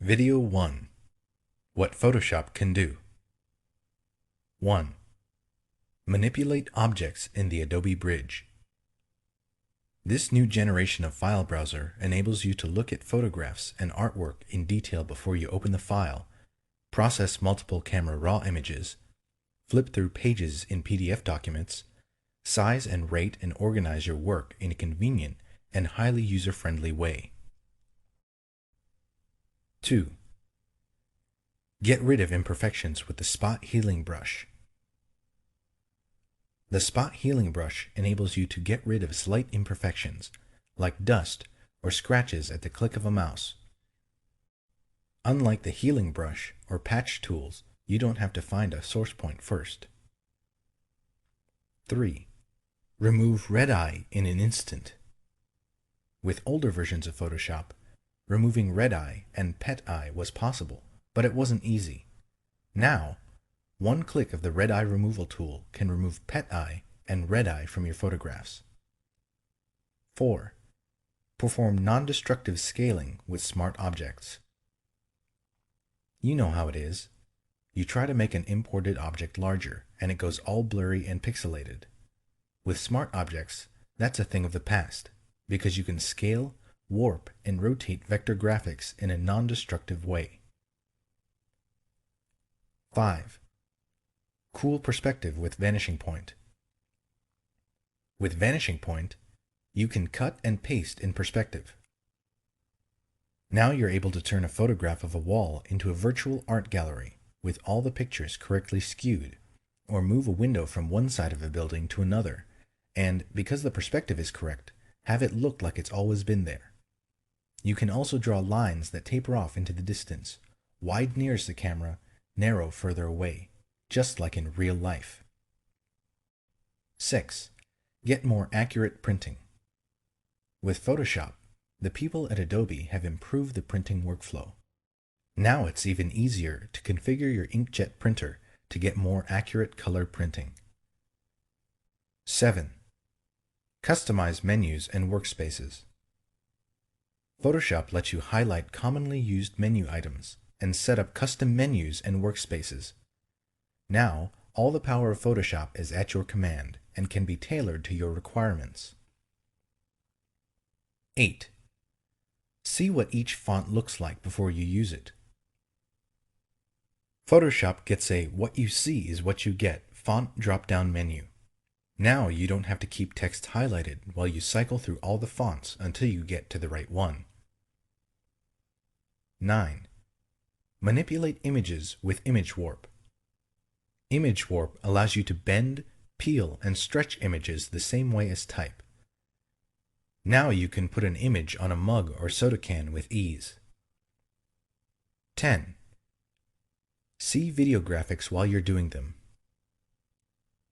Video 1. What Photoshop can do. 1. Manipulate objects in the Adobe Bridge. This new generation of file browser enables you to look at photographs and artwork in detail before you open the file, process multiple camera raw images, flip through pages in PDF documents, size and rate and organize your work in a convenient and highly user-friendly way. 2. Get rid of imperfections with the Spot Healing Brush. The Spot Healing Brush enables you to get rid of slight imperfections, like dust or scratches at the click of a mouse. Unlike the Healing Brush or patch tools, you don't have to find a source point first. 3. Remove red eye in an instant. With older versions of Photoshop, removing red eye and pet eye was possible, but it wasn't easy. Now, one click of the red eye removal tool can remove pet eye and red eye from your photographs. 4. Perform non-destructive scaling with smart objects. You know how it is. You try to make an imported object larger, and it goes all blurry and pixelated. With smart objects, that's a thing of the past, because you can scale, warp, and rotate vector graphics in a non-destructive way. 5. Cool perspective with Vanishing Point. With Vanishing Point, you can cut and paste in perspective. Now you're able to turn a photograph of a wall into a virtual art gallery with all the pictures correctly skewed, or move a window from one side of a building to another, and, because the perspective is correct, have it look like it's always been there. You can also draw lines that taper off into the distance, wide nearest the camera, narrow further away, just like in real life. 6. Get more accurate printing. With Photoshop, the people at Adobe have improved the printing workflow. Now it's even easier to configure your inkjet printer to get more accurate color printing. 7. Customize menus and workspaces. Photoshop lets you highlight commonly used menu items and set up custom menus and workspaces. Now, all the power of Photoshop is at your command and can be tailored to your requirements. 8. See what each font looks like before you use it. Photoshop gets a "what you see is what you get" font drop-down menu. Now you don't have to keep text highlighted while you cycle through all the fonts until you get to the right one. 9. Manipulate images with Image Warp. Image Warp allows you to bend, peel, and stretch images the same way as type. Now you can put an image on a mug or soda can with ease. 10. See video graphics while you're doing them.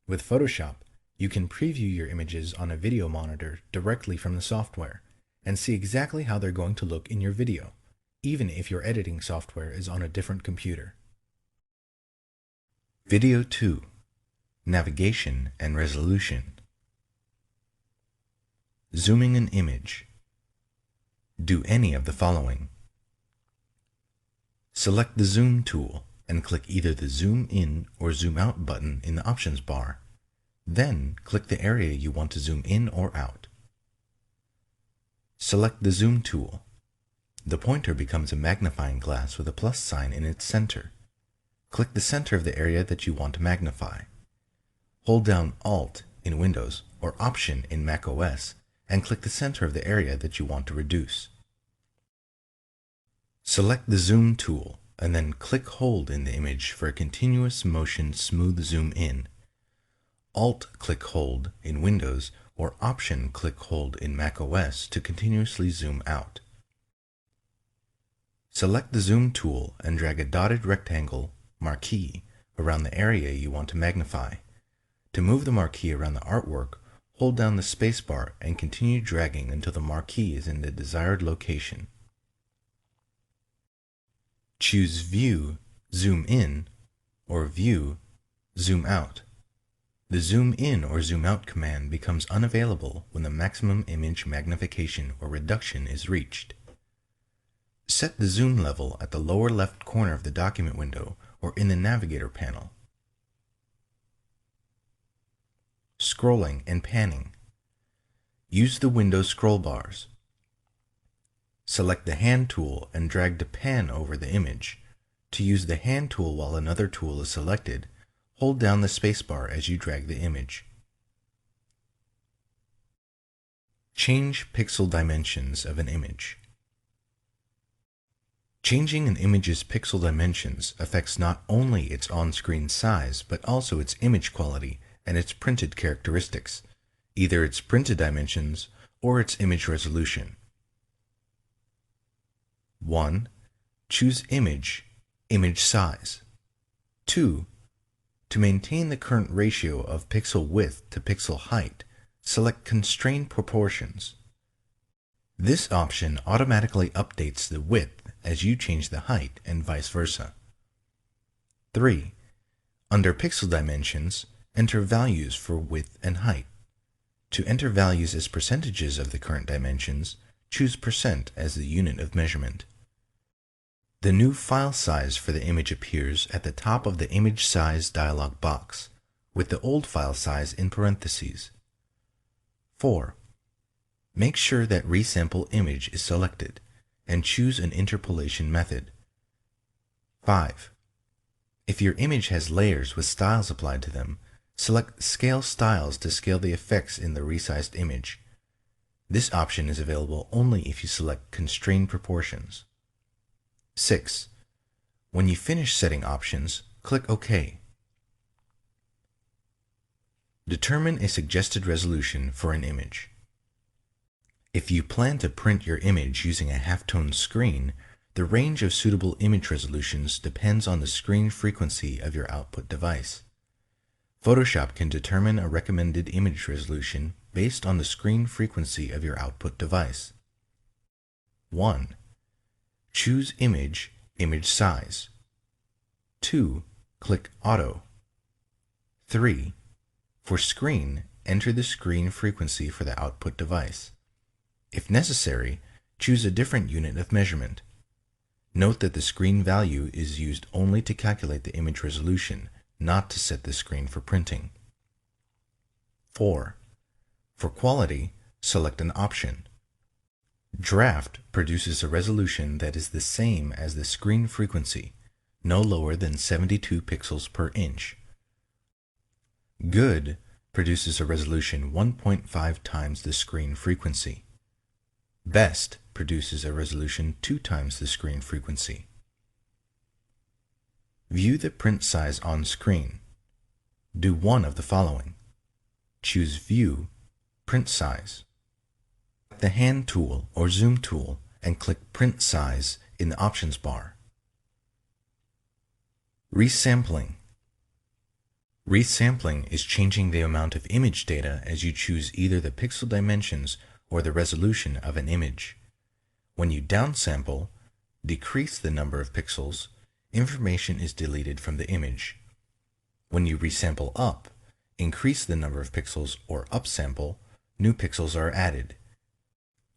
With Photoshop, you can preview your images on a video monitor directly from the software and see exactly how they're going to look in your video, even if your editing software is on a different computer. Video 2. Navigation and Resolution. Zooming an image. Do any of the following. Select the Zoom tool and click either the Zoom In or Zoom Out button in the options bar. Then click the area you want to zoom in or out. Select the Zoom tool. The pointer becomes a magnifying glass with a plus sign in its center. Click the center of the area that you want to magnify. Hold down Alt in Windows or Option in macOS and click the center of the area that you want to reduce. Select the Zoom tool and then click-hold in the image for a continuous motion smooth zoom in. Alt-click-hold in Windows or Option-click-hold in macOS to continuously zoom out. Select the Zoom tool and drag a dotted rectangle marquee around the area you want to magnify. To move the marquee around the artwork, hold down the spacebar and continue dragging until the marquee is in the desired location. Choose View, Zoom In, or View, Zoom Out. The Zoom In or Zoom Out command becomes unavailable when the maximum image magnification or reduction is reached. Set the zoom level at the lower left corner of the document window or in the navigator panel. Scrolling and panning. Use the window scroll bars. Select the hand tool and drag to pan over the image. To use the hand tool while another tool is selected, hold down the spacebar as you drag the image. Change pixel dimensions of an image. Changing an image's pixel dimensions affects not only its on-screen size, but also its image quality and its printed characteristics, either its printed dimensions or its image resolution. 1. Choose Image, Image Size. 2. To maintain the current ratio of pixel width to pixel height, select Constrain Proportions. This option automatically updates the width as you change the height and vice versa. 3. Under Pixel Dimensions, enter values for width and height. To enter values as percentages of the current dimensions, choose % as the unit of measurement. The new file size for the image appears at the top of the Image Size dialog box, with the old file size in parentheses. 4. Make sure that Resample Image is selected, and choose an interpolation method. 5. If your image has layers with styles applied to them, select Scale Styles to scale the effects in the resized image. This option is available only if you select Constrain Proportions. 6. When you finish setting options, click OK. Determine a suggested resolution for an image. If you plan to print your image using a halftone screen, the range of suitable image resolutions depends on the screen frequency of your output device. Photoshop can determine a recommended image resolution based on the screen frequency of your output device. 1. Choose Image, Image Size. 2. Click Auto. 3. For Screen, enter the screen frequency for the output device. If necessary, choose a different unit of measurement. Note that the screen value is used only to calculate the image resolution, not to set the screen for printing. 4. For quality, select an option. Draft produces a resolution that is the same as the screen frequency, no lower than 72 pixels per inch. Good produces a resolution 1.5 times the screen frequency. Best produces a resolution 2 times the screen frequency. View the print size on screen. Do one of the following. Choose View, Print Size. The hand tool or zoom tool and click Print Size in the options bar. Resampling. Resampling is changing the amount of image data as you choose either the pixel dimensions or the resolution of an image. When you downsample, decrease the number of pixels, information is deleted from the image. When you resample up, increase the number of pixels or upsample, new pixels are added.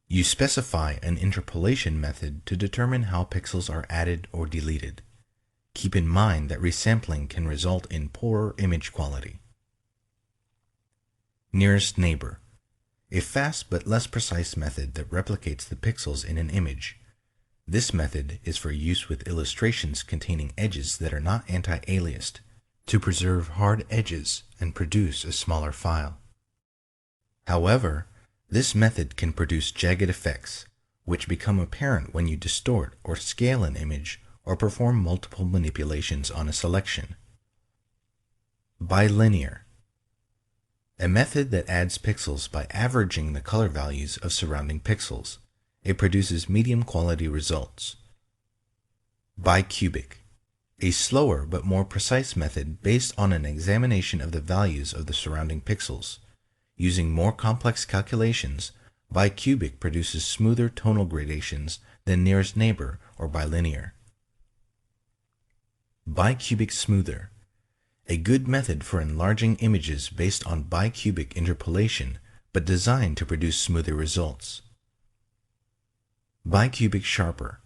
You specify an interpolation method to determine how pixels are added or deleted. Keep in mind that resampling can result in poorer image quality. Nearest neighbor. A fast but less precise method that replicates the pixels in an image. This method is for use with illustrations containing edges that are not anti-aliased, to preserve hard edges and produce a smaller file. However, this method can produce jagged effects, which become apparent when you distort or scale an image or perform multiple manipulations on a selection. Bilinear. A method that adds pixels by averaging the color values of surrounding pixels. It produces medium quality results. Bicubic. A slower but more precise method based on an examination of the values of the surrounding pixels. Using more complex calculations, bicubic produces smoother tonal gradations than nearest neighbor or bilinear. Bicubic smoother. A good method for enlarging images based on bicubic interpolation, but designed to produce smoother results. Bicubic sharper.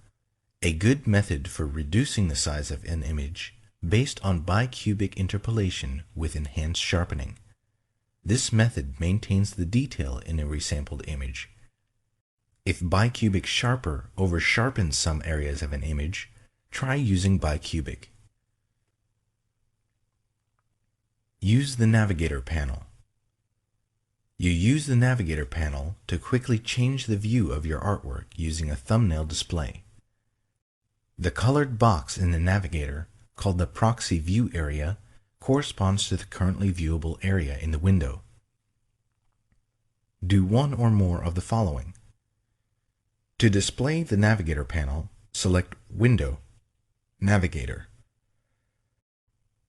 A good method for reducing the size of an image based on bicubic interpolation with enhanced sharpening. This method maintains the detail in a resampled image. If bicubic sharper over-sharpens some areas of an image, try using bicubic. Use the Navigator panel. You use the Navigator panel to quickly change the view of your artwork using a thumbnail display. The colored box in the Navigator, called the Proxy View Area, corresponds to the currently viewable area in the window. Do one or more of the following. To display the Navigator panel, select Window, Navigator.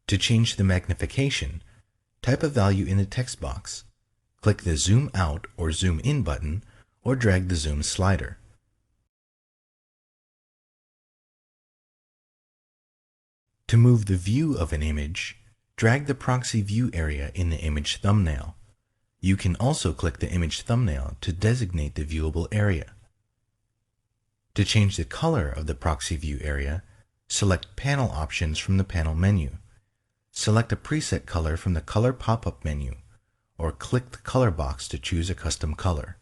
To change the magnification, type a value in the text box. Click the Zoom Out or Zoom In button, or drag the Zoom slider. To move the view of an image, drag the Proxy View area in the image thumbnail. You can also click the image thumbnail to designate the viewable area. To change the color of the Proxy View area, select Panel Options from the panel menu. Select a preset color from the Color pop-up menu, or click the color box to choose a custom color.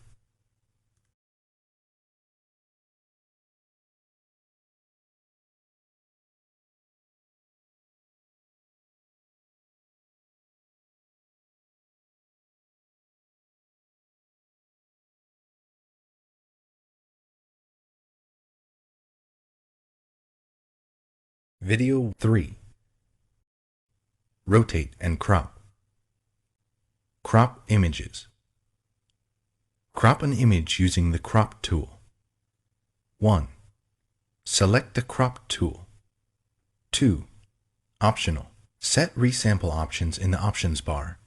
Video 3. Rotate and crop. Crop images. Crop an image using the Crop tool. 1. Select the Crop tool. 2. Optional. Set resample options in the options bar.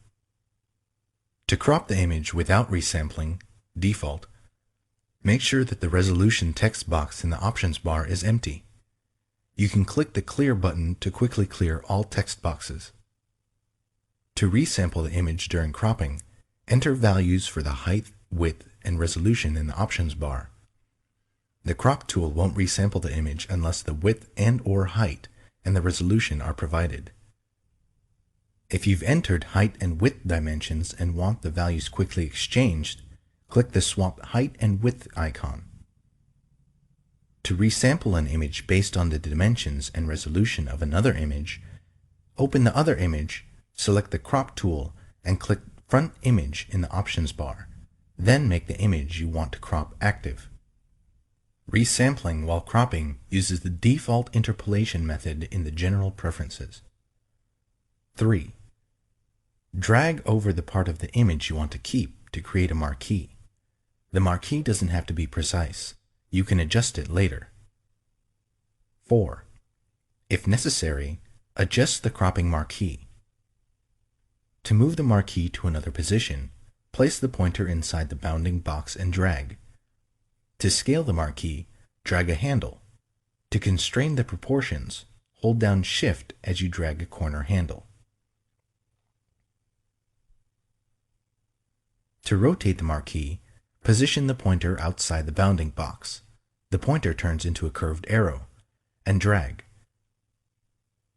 To crop the image without resampling, default, make sure that the resolution text box in the options bar is empty. You can click the Clear button to quickly clear all text boxes. To resample the image during cropping, enter values for the height, width, and resolution in the options bar. The Crop tool won't resample the image unless the width and/or height and the resolution are provided. If you've entered height and width dimensions and want the values quickly exchanged, click the Swap Height and Width icon. To resample an image based on the dimensions and resolution of another image, open the other image, select the Crop tool, and click Front Image in the options bar. Then make the image you want to crop active. Resampling while cropping uses the default interpolation method in the General Preferences. 3. Drag over the part of the image you want to keep to create a marquee. The marquee doesn't have to be precise. You can adjust it later. 4. If necessary, adjust the cropping marquee. To move the marquee to another position, place the pointer inside the bounding box and drag. To scale the marquee, drag a handle. To constrain the proportions, hold down Shift as you drag a corner handle. To rotate the marquee, position the pointer outside the bounding box. The pointer turns into a curved arrow, and drag.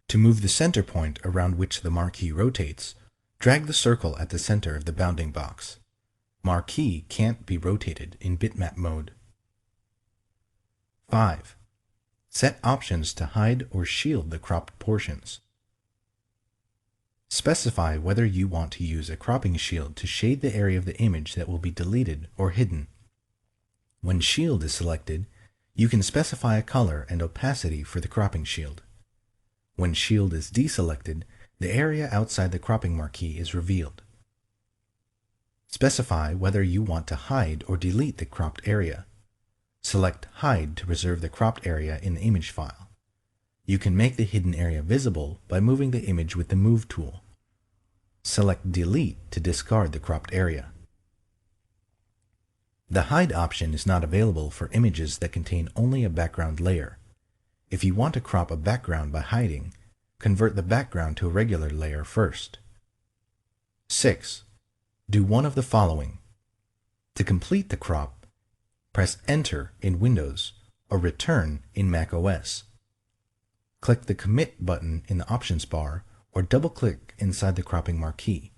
To move the center point around which the marquee rotates, drag the circle at the center of the bounding box. Marquee can't be rotated in bitmap mode. 5. Set options to hide or shield the cropped portions. Specify whether you want to use a cropping shield to shade the area of the image that will be deleted or hidden. When Shield is selected, you can specify a color and opacity for the cropping shield. When Shield is deselected, the area outside the cropping marquee is revealed. Specify whether you want to hide or delete the cropped area. Select Hide to preserve the cropped area in the image file. You can make the hidden area visible by moving the image with the Move tool. Select Delete to discard the cropped area. The Hide option is not available for images that contain only a background layer. If you want to crop a background by hiding, convert the background to a regular layer first. 6. Do one of the following. To complete the crop, press Enter in Windows or Return in macOS. Click the Commit button in the options bar or double-click inside the cropping marquee.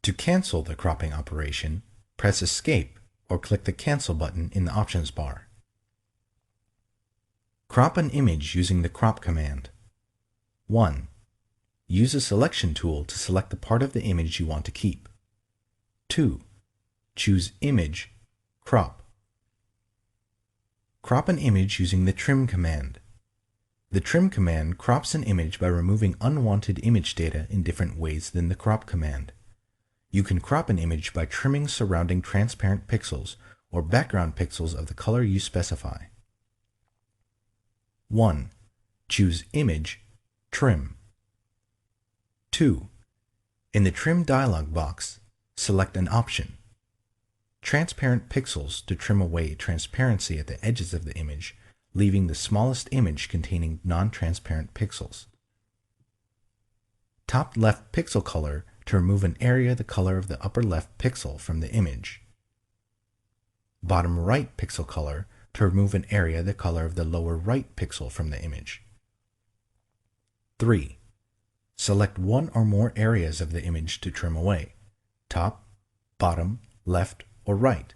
To cancel the cropping operation, press Escape or click the Cancel button in the options bar. Crop an image using the Crop command. 1. Use a selection tool to select the part of the image you want to keep. 2. Choose Image, Crop. Crop an image using the Trim command. The Trim command crops an image by removing unwanted image data in different ways than the Crop command. You can crop an image by trimming surrounding transparent pixels or background pixels of the color you specify. 1. Choose Image, Trim. 2. In the Trim dialog box, select an option. Transparent pixels to trim away transparency at the edges of the image, leaving the smallest image containing non-transparent pixels. Top left pixel color to remove an area the color of the upper left pixel from the image. Bottom right pixel color to remove an area the color of the lower right pixel from the image. 3. Select one or more areas of the image to trim away: top, bottom, left, or right.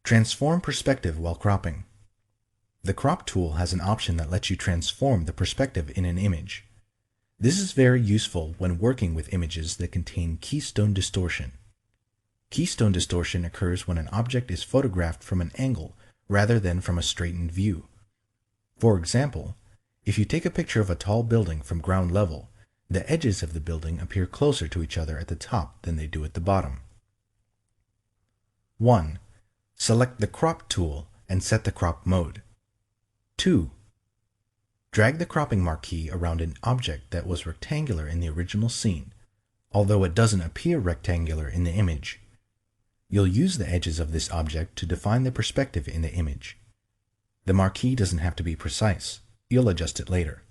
Transform perspective while cropping. The Crop tool has an option that lets you transform the perspective in an image. This is very useful when working with images that contain keystone distortion. Keystone distortion occurs when an object is photographed from an angle rather than from a straightened view. For example, if you take a picture of a tall building from ground level, the edges of the building appear closer to each other at the top than they do at the bottom. 1. Select the Crop tool and set the crop mode. 2. Drag the cropping marquee around an object that was rectangular in the original scene, although it doesn't appear rectangular in the image. You'll use the edges of this object to define the perspective in the image. The marquee doesn't have to be precise. You'll adjust it later.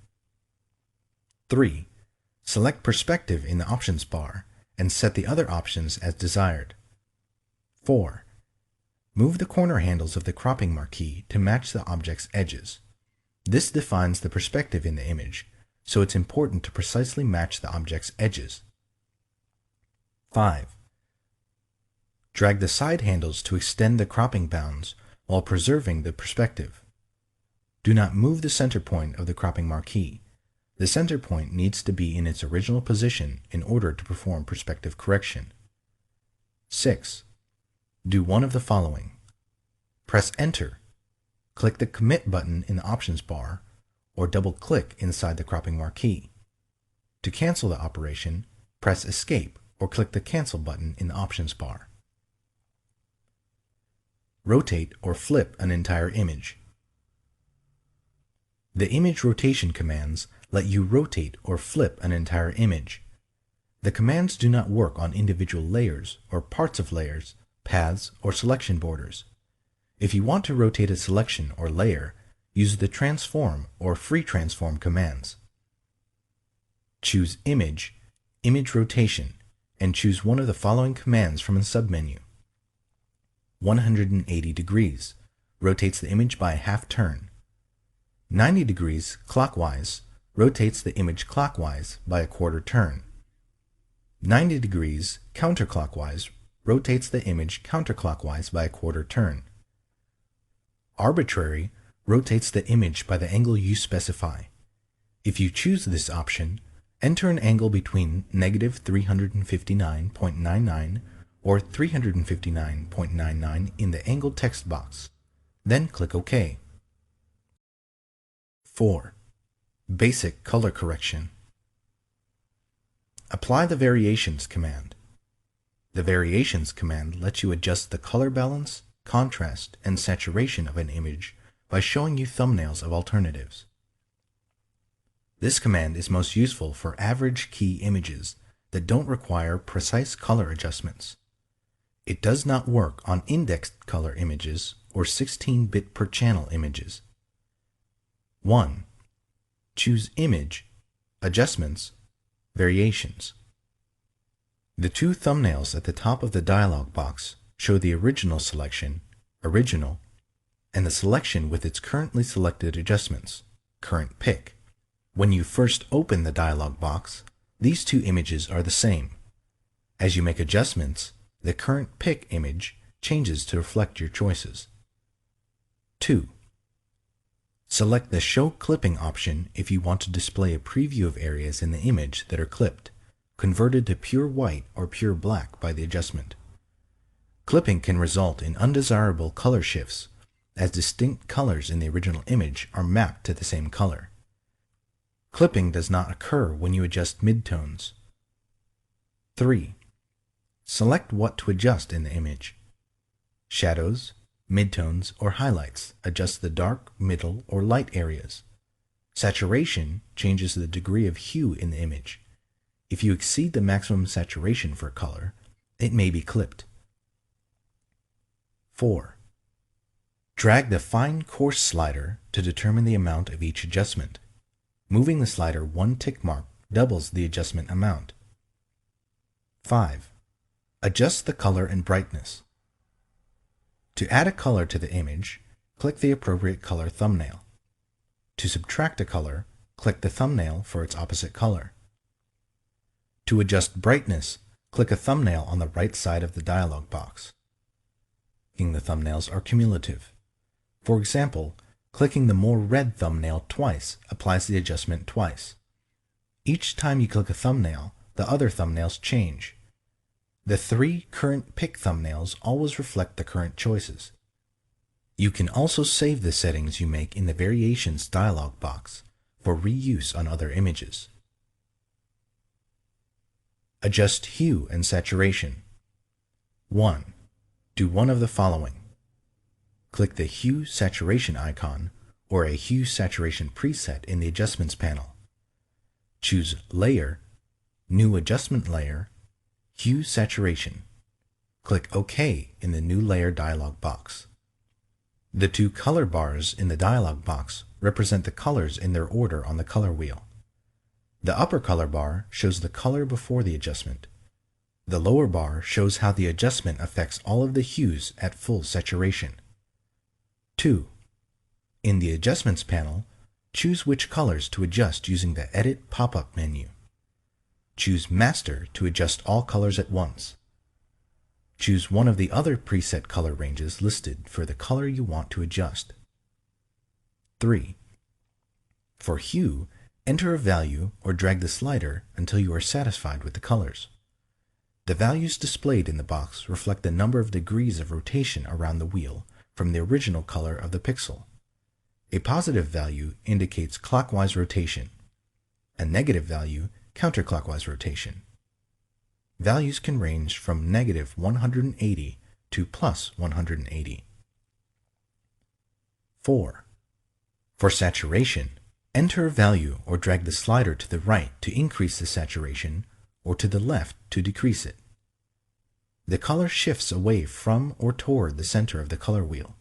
3. Select Perspective in the options bar and set the other options as desired. 4. Move the corner handles of the cropping marquee to match the object's edges. This defines the perspective in the image, so it's important to precisely match the object's edges. 5. Drag the side handles to extend the cropping bounds while preserving the perspective. Do not move the center point of the cropping marquee. The center point needs to be in its original position in order to perform perspective correction. 6. Do one of the following. Press Enter. Click the Commit button in the options bar, or double-click inside the cropping marquee. To cancel the operation, press Escape or click the Cancel button in the options bar. Rotate or flip an entire image. The image rotation commands let you rotate or flip an entire image. The commands do not work on individual layers or parts of layers, paths, or selection borders. If you want to rotate a selection or layer, use the Transform or Free Transform commands. Choose Image, Image Rotation, and choose one of the following commands from a submenu. 180 degrees rotates the image by a half turn. 90 degrees clockwise rotates the image clockwise by a quarter turn. 90 degrees counterclockwise rotates the image counterclockwise by a quarter turn. Arbitrary rotates the image by the angle you specify. If you choose this option, enter an angle between negative 359.99 or 359.99 in the angle text box. Then click OK. 4. Basic color correction. Apply the Variations command. The Variations command lets you adjust the color balance, contrast, and saturation of an image by showing you thumbnails of alternatives. This command is most useful for average key images that don't require precise color adjustments. It does not work on indexed color images or 16-bit per channel images. 1. Choose Image, Adjustments, Variations. The two thumbnails at the top of the dialog box show the original selection, Original, and the selection with its currently selected adjustments, current pick. When you first open the dialog box, these two images are the same. As you make adjustments, the current pick image changes to reflect your choices. 2. Select the Show Clipping option if you want to display a preview of areas in the image that are clipped, converted to pure white or pure black by the adjustment. Clipping can result in undesirable color shifts, as distinct colors in the original image are mapped to the same color. Clipping does not occur when you adjust midtones. 3. Select what to adjust in the image. Shadows, midtones, or highlights adjust the dark, middle, or light areas. Saturation changes the degree of hue in the image. If you exceed the maximum saturation for a color, it may be clipped. 4. Drag the Fine Coarse slider to determine the amount of each adjustment. Moving the slider one tick mark doubles the adjustment amount. 5. Adjust the color and brightness. To add a color to the image, click the appropriate color thumbnail. To subtract a color, click the thumbnail for its opposite color. To adjust brightness, click a thumbnail on the right side of the dialog box. The thumbnails are cumulative. For example, clicking the More Red thumbnail twice applies the adjustment twice. Each time you click a thumbnail, the other thumbnails change. The 3 current pick thumbnails always reflect the current choices. You can also save the settings you make in the Variations dialog box for reuse on other images. Adjust hue and saturation. 1. Do one of the following. Click the Hue Saturation icon or a Hue Saturation preset in the Adjustments panel. Choose Layer, New Adjustment Layer, Hue Saturation. Click OK in the New Layer dialog box. The 2 color bars in the dialog box represent the colors in their order on the color wheel. The upper color bar shows the color before the adjustment. The lower bar shows how the adjustment affects all of the hues at full saturation. 2. In the Adjustments panel, choose which colors to adjust using the Edit pop-up menu. Choose Master to adjust all colors at once. Choose one of the other preset color ranges listed for the color you want to adjust. 3. For hue, enter a value or drag the slider until you are satisfied with the colors. The values displayed in the box reflect the number of degrees of rotation around the wheel from the original color of the pixel. A positive value indicates clockwise rotation. A negative value, counterclockwise rotation. Values can range from negative 180 to plus 180. 4. For saturation, enter a value or drag the slider to the right to increase the saturation or to the left to decrease it. The color shifts away from or toward the center of the color wheel.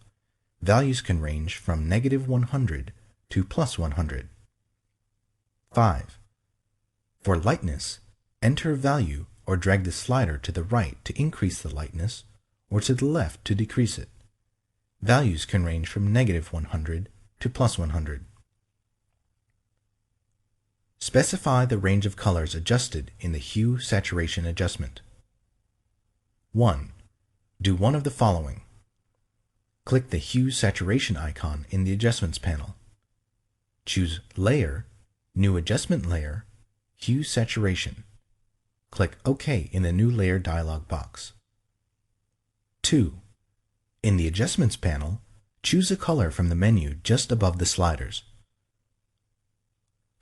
Values can range from negative 100 to plus 100. 5. For lightness, enter a value or drag the slider to the right to increase the lightness or to the left to decrease it. Values can range from negative 100 to plus 100. Specify the range of colors adjusted in the Hue Saturation adjustment. 1. Do one of the following. Click the Hue Saturation icon in the Adjustments panel. Choose Layer, New Adjustment Layer, Hue Saturation. Click OK in the New Layer dialog box. 2. In the Adjustments panel, choose a color from the menu just above the sliders.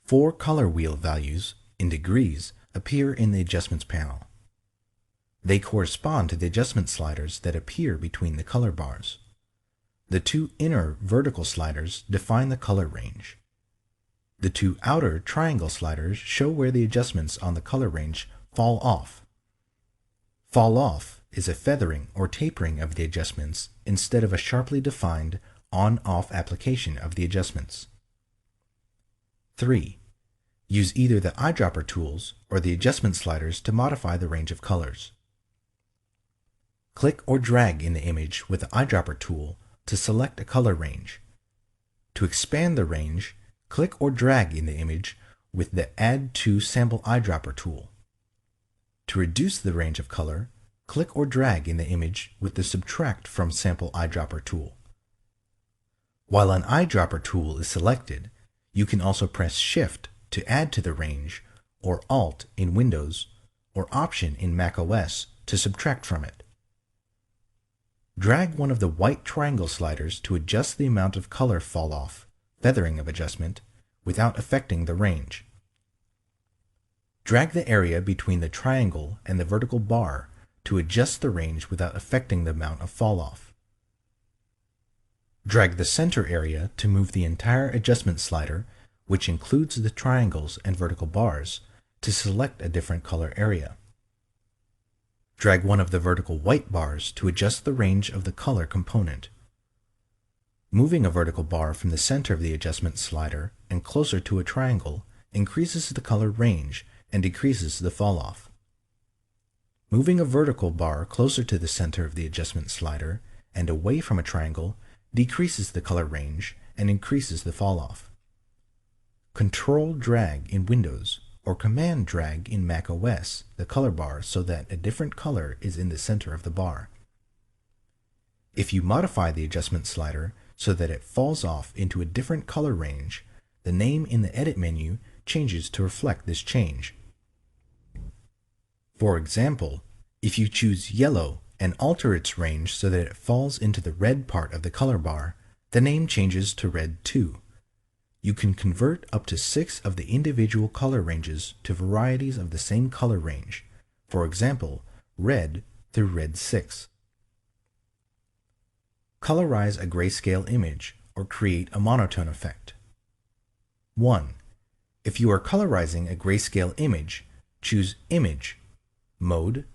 4 color wheel values, in degrees, appear in the Adjustments panel. They correspond to the adjustment sliders that appear between the color bars. The 2 inner vertical sliders define the color range. The 2 outer triangle sliders show where the adjustments on the color range fall off. Fall off is a feathering or tapering of the adjustments instead of a sharply defined on-off application of the adjustments. 3. Use either the eyedropper tools or the adjustment sliders to modify the range of colors. Click or drag in the image with the eyedropper tool to select a color range. To expand the range, click or drag in the image with the Add to Sample Eyedropper tool. To reduce the range of color, click or drag in the image with the Subtract from Sample Eyedropper tool. While an eyedropper tool is selected, you can also press Shift to add to the range, or Alt in Windows, or Option in macOS to subtract from it. Drag one of the white triangle sliders to adjust the amount of color fall off, feathering of adjustment, without affecting the range. Drag the area between the triangle and the vertical bar to adjust the range without affecting the amount of fall off. Drag the center area to move the entire adjustment slider, which includes the triangles and vertical bars, to select a different color area. Drag one of the vertical white bars to adjust the range of the color component. Moving a vertical bar from the center of the adjustment slider and closer to a triangle increases the color range and decreases the fall-off. Moving a vertical bar closer to the center of the adjustment slider and away from a triangle decreases the color range and increases the fall-off. Control drag in Windows or Command drag in macOS the color bar so that a different color is in the center of the bar. If you modify the adjustment slider so that it falls off into a different color range, the name in the Edit menu changes to reflect this change. For example, if you choose yellow and alter its range so that it falls into the red part of the color bar, the name changes to Red 2. You can convert up to 6 of the individual color ranges to varieties of the same color range, for example, red through Red 6. Colorize a grayscale image or create a monotone effect. 1. If you are colorizing a grayscale image, choose Image, Mode,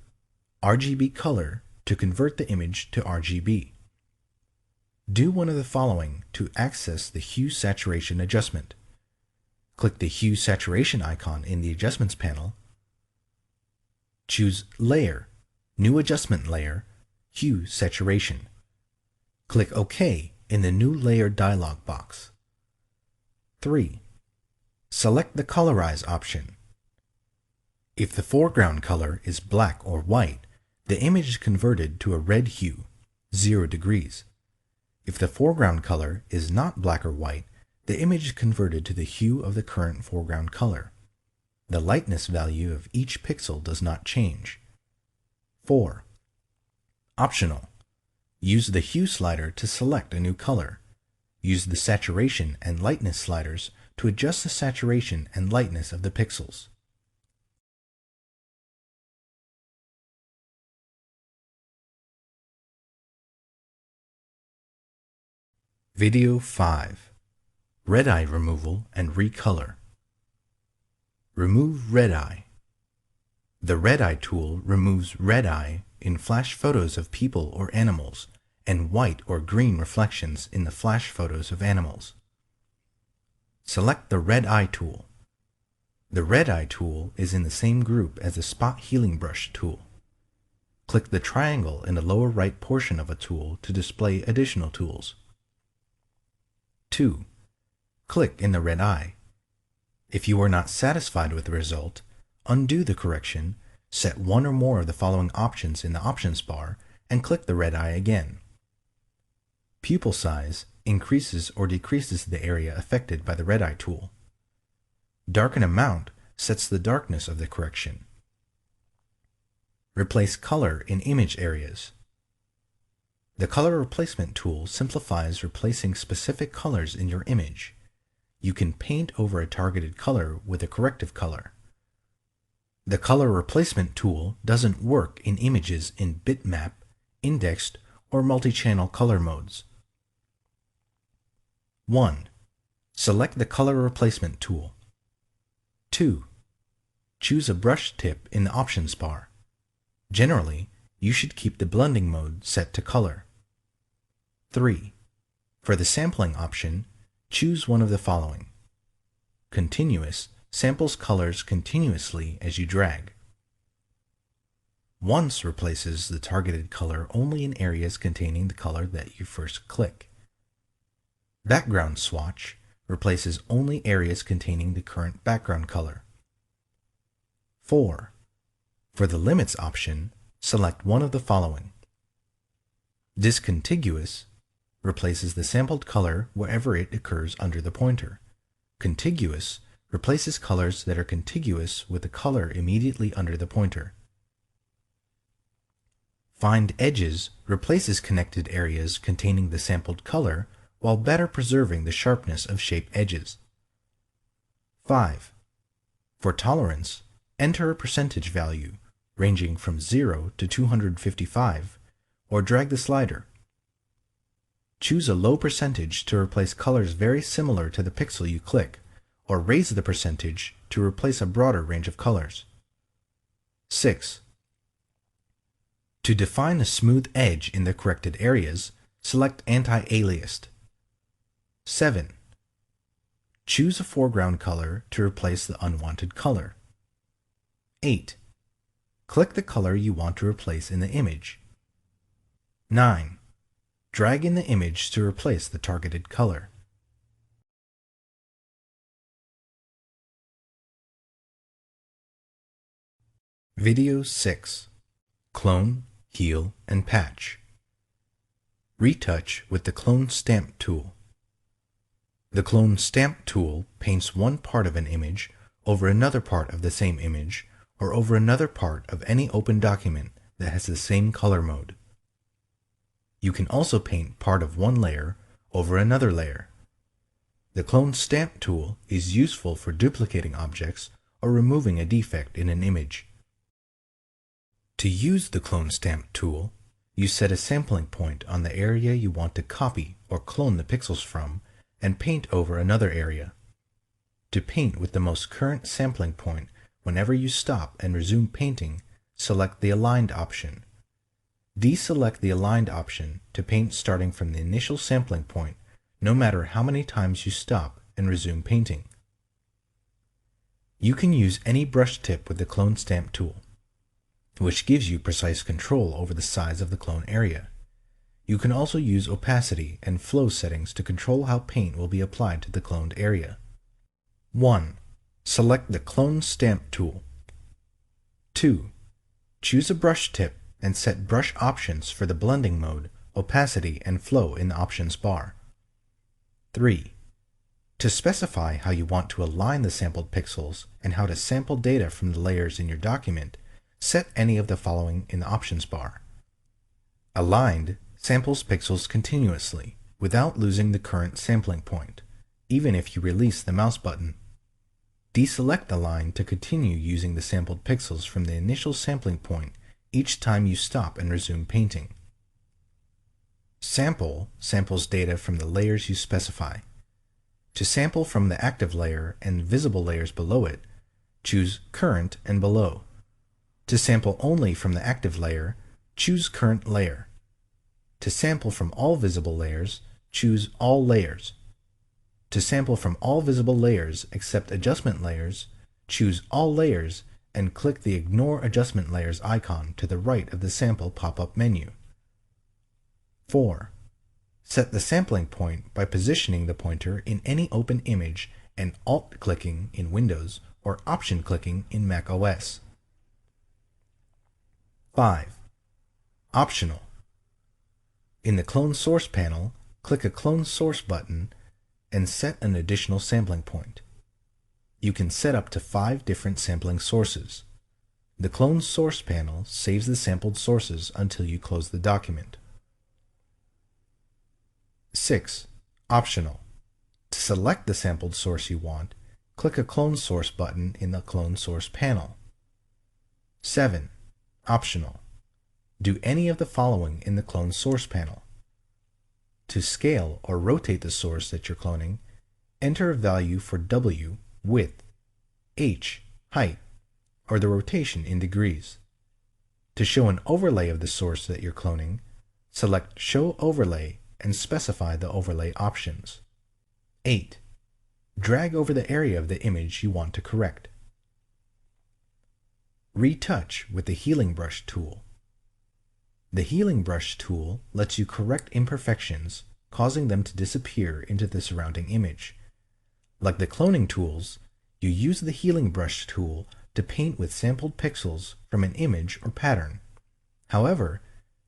RGB Color to convert the image to RGB. Do one of the following to access the Hue Saturation adjustment. Click the Hue Saturation icon in the Adjustments panel. Choose Layer, New Adjustment Layer, Hue Saturation. Click OK in the New Layer dialog box. 3. Select the Colorize option. If the foreground color is black or white, the image is converted to a red hue, 0 degrees. If the foreground color is not black or white, the image is converted to the hue of the current foreground color. The lightness value of each pixel does not change. 4. Optional. Use the Hue slider to select a new color. Use the Saturation and Lightness sliders to adjust the saturation and lightness of the pixels. Video 5. Red eye removal and recolor. Remove red eye. The red eye tool removes red eye in flash photos of people or animals and white or green reflections in the flash photos of animals. Select the red eye tool. The red eye tool is in the same group as the spot healing brush tool. Click the triangle in the lower right portion of a tool to display additional tools. 2. Click in the red eye. If you are not satisfied with the result, undo the correction, set one or more of the following options in the options bar, and click the red eye again. Pupil size increases or decreases the area affected by the red eye tool. Darken amount sets the darkness of the correction. Replace color in image areas. The color replacement tool simplifies replacing specific colors in your image. You can paint over a targeted color with a corrective color. The color replacement tool doesn't work in images in bitmap, indexed, or multi-channel color modes. 1. Select the color replacement tool. 2. Choose a brush tip in the options bar. Generally, you should keep the blending mode set to color. 3. For the sampling option, choose one of the following. Continuous samples colors continuously as you drag. Once replaces the targeted color only in areas containing the color that you first click. Background swatch replaces only areas containing the current background color. 4. For the limits option, select one of the following. Discontiguous replaces the sampled color wherever it occurs under the pointer. Contiguous replaces colors that are contiguous with the color immediately under the pointer. Find edges replaces connected areas containing the sampled color while better preserving the sharpness of shape edges. 5. For tolerance, enter a percentage value ranging from 0 to 255 or drag the slider. Choose a low percentage to replace colors very similar to the pixel you click, or raise the percentage to replace a broader range of colors. 6. To define a smooth edge in the corrected areas, select Anti-Aliased. 7. Choose a foreground color to replace the unwanted color. 8. Click the color you want to replace in the image. 9. Drag in the image to replace the targeted color. Video 6. Clone, Heal, and Patch. Retouch with the Clone Stamp tool. The Clone Stamp tool paints one part of an image over another part of the same image or over another part of any open document that has the same color mode. You can also paint part of one layer over another layer. The Clone Stamp tool is useful for duplicating objects or removing a defect in an image. To use the Clone Stamp tool, you set a sampling point on the area you want to copy or clone the pixels from and paint over another area. To paint with the most current sampling point, whenever you stop and resume painting, select the Aligned option. Deselect the Aligned option to paint starting from the initial sampling point, no matter how many times you stop and resume painting. You can use any brush tip with the Clone Stamp tool, which gives you precise control over the size of the clone area. You can also use opacity and flow settings to control how paint will be applied to the cloned area. 1. Select the Clone Stamp tool. 2. Choose a brush tip and set brush options for the blending mode, opacity, and flow in the options bar. 3. To specify how you want to align the sampled pixels and how to sample data from the layers in your document, set any of the following in the options bar. Aligned samples pixels continuously without losing the current sampling point, even if you release the mouse button. Deselect Aligned to continue using the sampled pixels from the initial sampling point each time you stop and resume painting. Sample samples data from the layers you specify. To sample from the active layer and visible layers below it, choose Current and Below. To sample only from the active layer, choose Current Layer. To sample from all visible layers, choose All Layers. To sample from all visible layers except adjustment layers, choose All Layers and click the Ignore Adjustment Layers icon to the right of the Sample pop-up menu. 4. Set the sampling point by positioning the pointer in any open image and Alt-clicking in Windows or Option-clicking in Mac OS. 5. Optional. In the Clone Source panel, click a Clone Source button and set an additional sampling point. You can set up to 5 different sampling sources. The Clone Source panel saves the sampled sources until you close the document. 6. Optional. To select the sampled source you want, click a Clone Source button in the Clone Source panel. 7. Optional. Do any of the following in the Clone Source panel. To scale or rotate the source that you're cloning, enter a value for W, width, H, height, or the rotation in degrees. To show an overlay of the source that you're cloning, select Show Overlay and specify the overlay options. 8. Drag over the area of the image you want to correct. Retouch with the Healing Brush tool. The Healing Brush tool lets you correct imperfections, causing them to disappear into the surrounding image. Like the cloning tools, you use the Healing Brush tool to paint with sampled pixels from an image or pattern. However,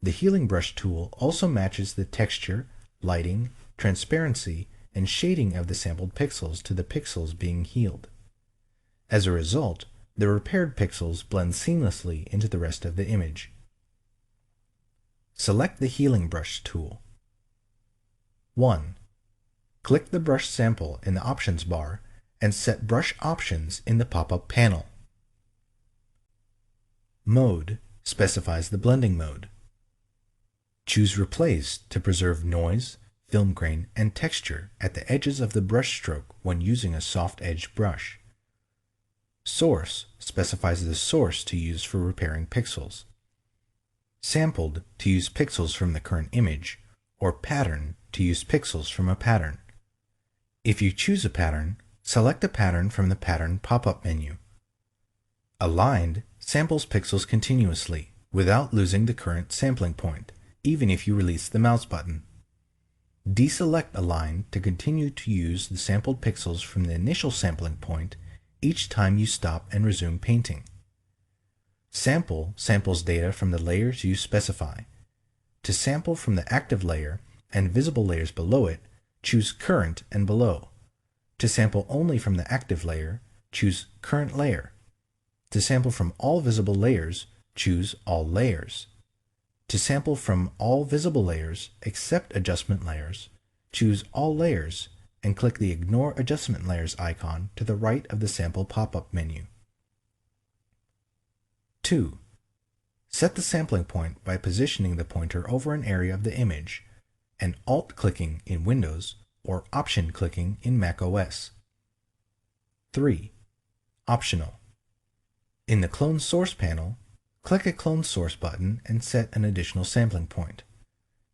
the Healing Brush tool also matches the texture, lighting, transparency, and shading of the sampled pixels to the pixels being healed. As a result, the repaired pixels blend seamlessly into the rest of the image. Select the Healing Brush tool. 1. Click the brush sample in the options bar and set brush options in the pop-up panel. Mode specifies the blending mode. Choose Replace to preserve noise, film grain, and texture at the edges of the brush stroke when using a soft edged brush. Source specifies the source to use for repairing pixels. Sampled to use pixels from the current image, or Pattern to use pixels from a pattern. If you choose a pattern, select a pattern from the Pattern pop-up menu. Aligned samples pixels continuously without losing the current sampling point, even if you release the mouse button. Deselect Align to continue to use the sampled pixels from the initial sampling point each time you stop and resume painting. Sample samples data from the layers you specify. To sample from the active layer and visible layers below it, choose Current and Below. To sample only from the active layer, choose Current Layer. To sample from all visible layers, choose All Layers. To sample from all visible layers except adjustment layers, choose All Layers and click the Ignore Adjustment Layers icon to the right of the sample pop-up menu. 2. Set the sampling point by positioning the pointer over an area of the image and Alt-clicking in Windows or Option-clicking in macOS. 3. Optional. In the Clone Source panel, click a Clone Source button and set an additional sampling point.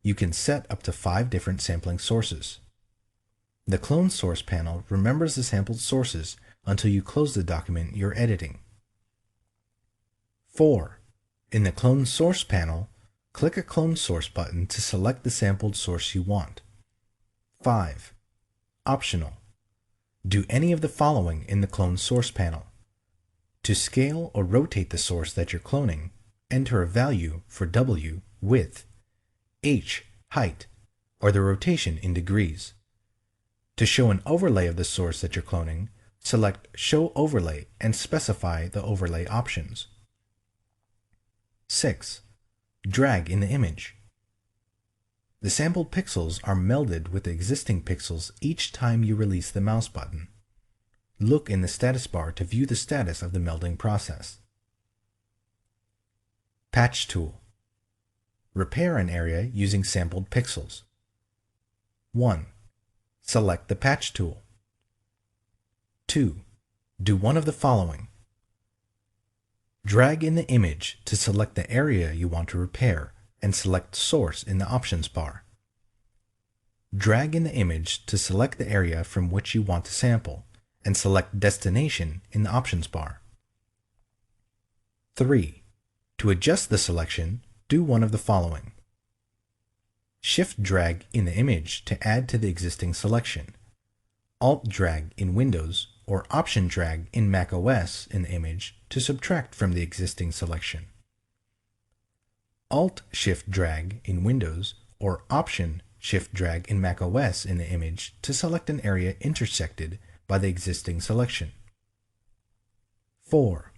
You can set up to 5 different sampling sources. The Clone Source panel remembers the sampled sources until you close the document you're editing. 4. In the Clone Source panel, click a Clone Source button to select the sampled source you want. 5. Optional. Do any of the following in the Clone Source panel. To scale or rotate the source that you're cloning, enter a value for W, width, H, height, or the rotation in degrees. To show an overlay of the source that you're cloning, select Show Overlay and specify the overlay options. 6. Drag in the image. The sampled pixels are melded with the existing pixels each time you release the mouse button. Look in the status bar to view the status of the melding process. Patch tool. Repair an area using sampled pixels. 1. Select the Patch tool. 2. Do one of the following. Drag in the image to select the area you want to repair and select Source in the options bar. Drag in the image to select the area from which you want to sample and select Destination in the options bar. 3. To adjust the selection, do one of the following. Shift drag in the image to add to the existing selection. Alt drag in Windows or Option drag in macOS in the image to subtract from the existing selection. Alt shift drag in Windows or Option shift drag in macOS in the image to select an area intersected by the existing selection. 4.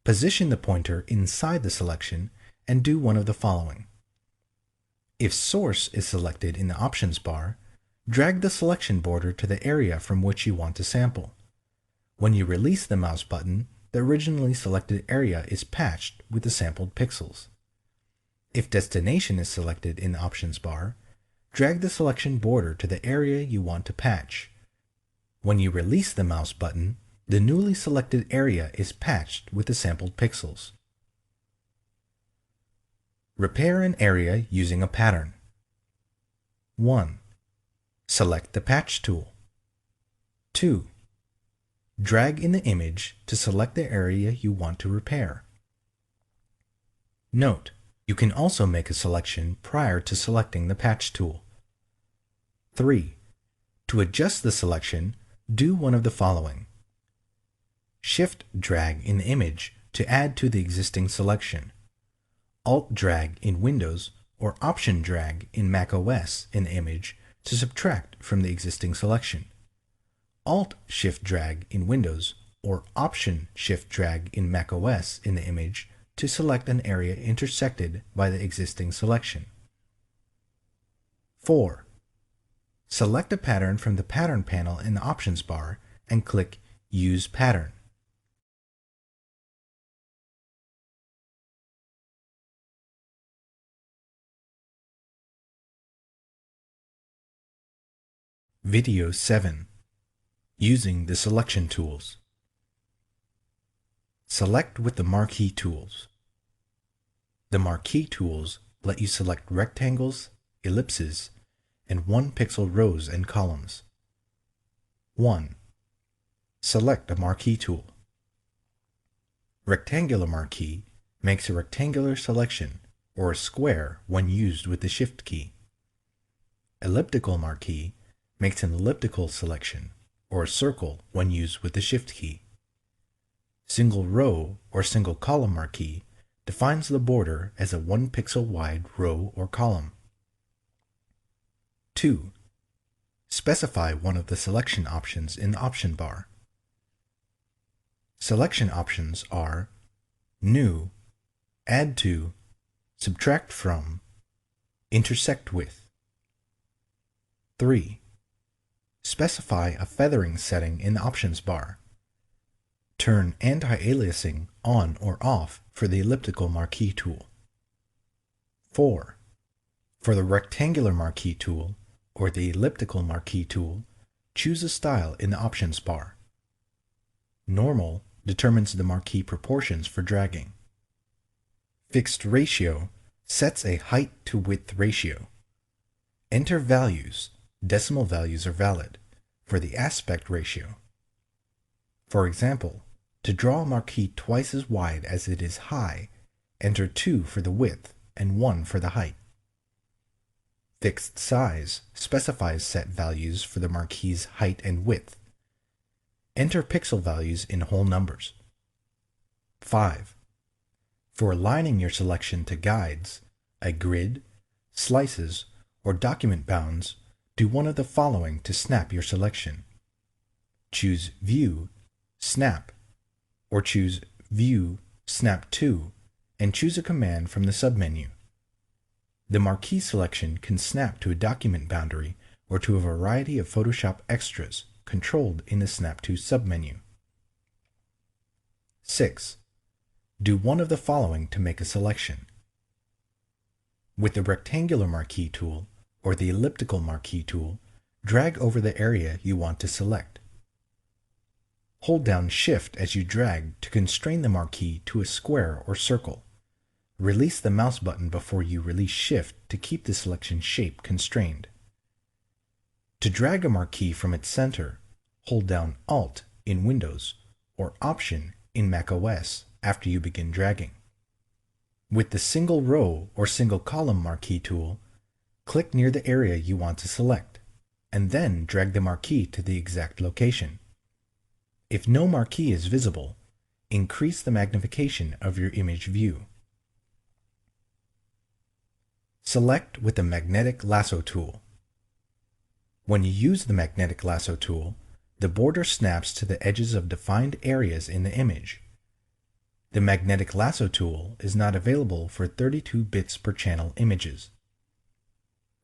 Position the pointer inside the selection and do one of the following. If Source is selected in the options bar, drag the selection border to the area from which you want to sample. When you release the mouse button, the originally selected area is patched with the sampled pixels. If Destination is selected in the options bar, drag the selection border to the area you want to patch. When you release the mouse button, the newly selected area is patched with the sampled pixels. Repair an area using a pattern. 1. Select the Patch tool. 2. Drag in the image to select the area you want to repair. Note: you can also make a selection prior to selecting the patch tool. 3. To adjust the selection, do one of the following. Shift-drag in the image to add to the existing selection. Alt-drag in Windows or Option-drag in macOS in the image to subtract from the existing selection. Alt-Shift-drag in Windows or Option-Shift-drag in macOS in the image to select an area intersected by the existing selection. 4. Select a pattern from the Pattern panel in the Options bar and click Use Pattern. Video 7. Using the Selection Tools. Select with the Marquee Tools. The Marquee Tools let you select rectangles, ellipses, and 1-pixel rows and columns. 1. Select a marquee tool. Rectangular marquee makes a rectangular selection or a square when used with the Shift key. Elliptical marquee makes an elliptical selection or a circle when used with the Shift key. Single row or single column marquee defines the border as a 1-pixel wide row or column. 2. Specify one of the selection options in the option bar. Selection options are New, Add to, Subtract from, Intersect with. 3. Specify a feathering setting in the options bar. Turn anti-aliasing on or off for the elliptical marquee tool. 4. For the rectangular marquee tool or the elliptical marquee tool, choose a style in the options bar. Normal determines the marquee proportions for dragging. Fixed ratio sets a height to width ratio. Enter values, decimal values are valid, for the aspect ratio. For example, to draw a marquee twice as wide as it is high, enter 2 for the width and 1 for the height. Fixed size specifies set values for the marquee's height and width. Enter pixel values in whole numbers. 5. For aligning your selection to guides, a grid, slices, or document bounds, do one of the following to snap your selection. Choose View, Snap, or choose View, Snap to, and choose a command from the submenu. The marquee selection can snap to a document boundary or to a variety of Photoshop extras controlled in the Snap to submenu. 6. Do one of the following to make a selection. With the rectangular marquee tool or the elliptical marquee tool, drag over the area you want to select. Hold down Shift as you drag to constrain the marquee to a square or circle. Release the mouse button before you release Shift to keep the selection shape constrained. To drag a marquee from its center, hold down Alt in Windows or Option in macOS after you begin dragging. With the single row or single column marquee tool, click near the area you want to select, and then drag the marquee to the exact location. If no marquee is visible, increase the magnification of your image view. Select with the Magnetic Lasso tool. When you use the Magnetic Lasso tool, the border snaps to the edges of defined areas in the image. The Magnetic Lasso tool is not available for 32 bits per channel images.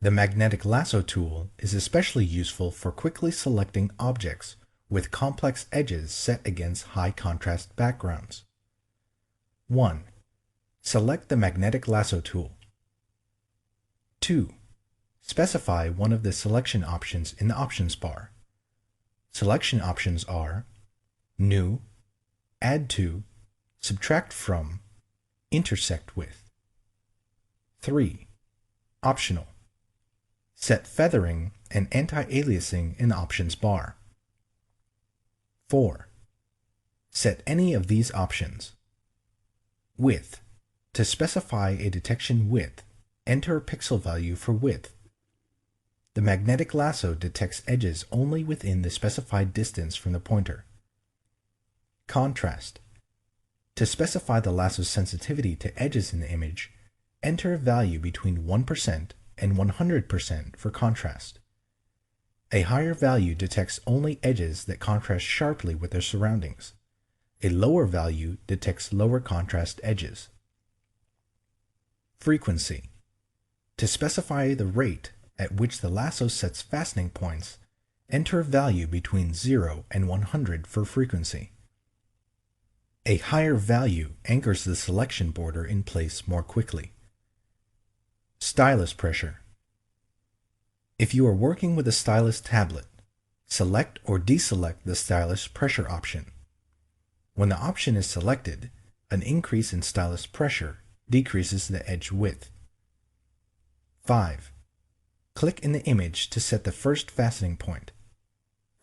The Magnetic Lasso tool is especially useful for quickly selecting objects with complex edges set against high contrast backgrounds. 1. Select the Magnetic Lasso tool. 2. Specify one of the selection options in the options bar. Selection options are New, Add to, Subtract from, Intersect with. 3. Optional. Set feathering and anti-aliasing in the options bar. 4. Set any of these options. Width, To specify a detection width, enter a pixel value for width. The magnetic lasso detects edges only within the specified distance from the pointer. Contrast. To specify the lasso's sensitivity to edges in the image, enter a value between 1% and 100% for contrast. A higher value detects only edges that contrast sharply with their surroundings. A lower value detects lower contrast edges. Frequency. To specify the rate at which the lasso sets fastening points, enter a value between 0 and 100 for frequency. A higher value anchors the selection border in place more quickly. Stylus pressure. If you are working with a stylus tablet, select or deselect the stylus pressure option. When the option is selected, an increase in stylus pressure decreases the edge width. 5. Click in the image to set the first fastening point.